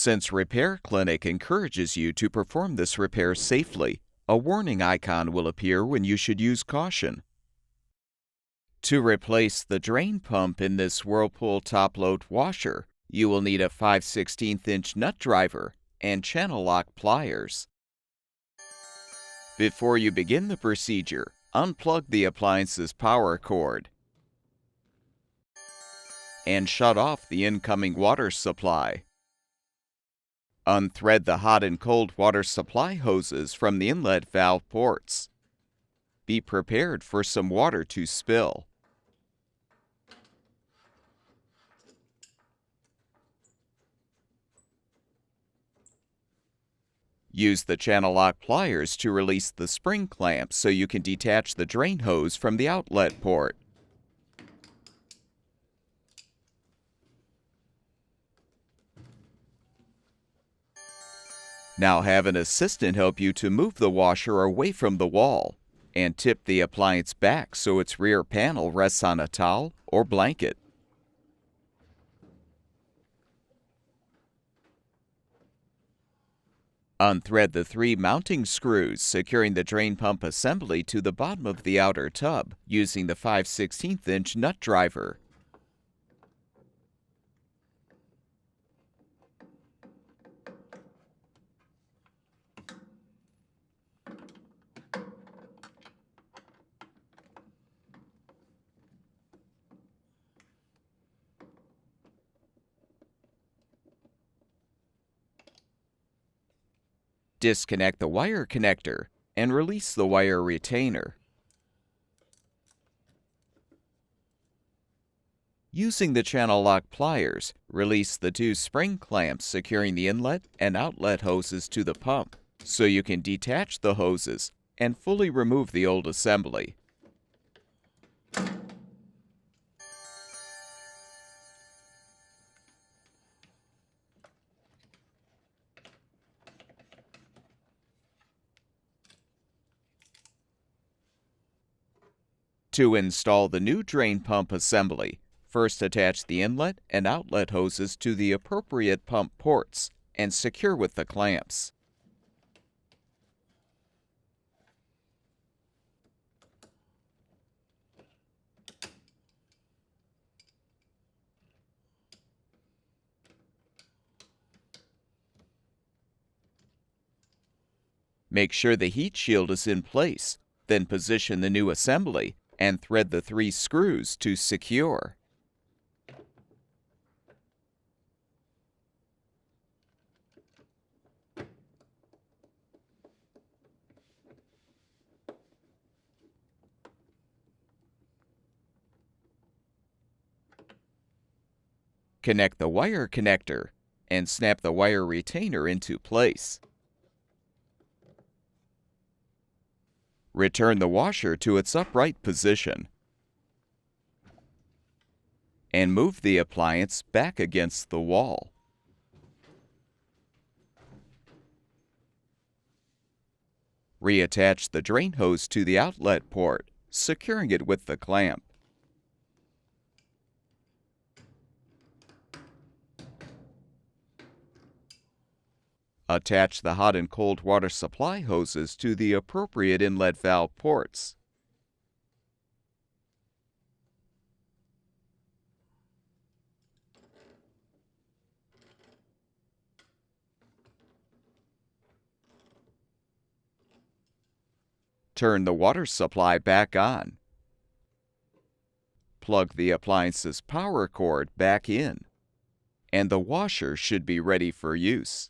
Since Repair Clinic encourages you to perform this repair safely, a warning icon will appear when you should use caution. To replace the drain pump in this Whirlpool top-load washer, you will need a 5/16" nut driver and channel lock pliers. Before you begin the procedure, unplug the appliance's power cord and shut off the incoming water supply. Unthread the hot and cold water supply hoses from the inlet valve ports. Be prepared for some water to spill. Use the channel lock pliers to release the spring clamp so you can detach the drain hose from the outlet port. Now have an assistant help you to move the washer away from the wall and tip the appliance back so its rear panel rests on a towel or blanket. Unthread the 3 mounting screws securing the drain pump assembly to the bottom of the outer tub using the 5/16" nut driver. Disconnect the wire connector and release the wire retainer. Using the channel lock pliers, release the 2 spring clamps securing the inlet and outlet hoses to the pump so you can detach the hoses and fully remove the old assembly. To install the new drain pump assembly, first attach the inlet and outlet hoses to the appropriate pump ports and secure with the clamps. Make sure the heat shield is in place, then position the new assembly and thread the 3 screws to secure. Connect the wire connector and snap the wire retainer into place. Return the washer to its upright position and move the appliance back against the wall. Reattach the drain hose to the outlet port, securing it with the clamp. Attach the hot and cold water supply hoses to the appropriate inlet valve ports. Turn the water supply back on. Plug the appliance's power cord back in, and the washer should be ready for use.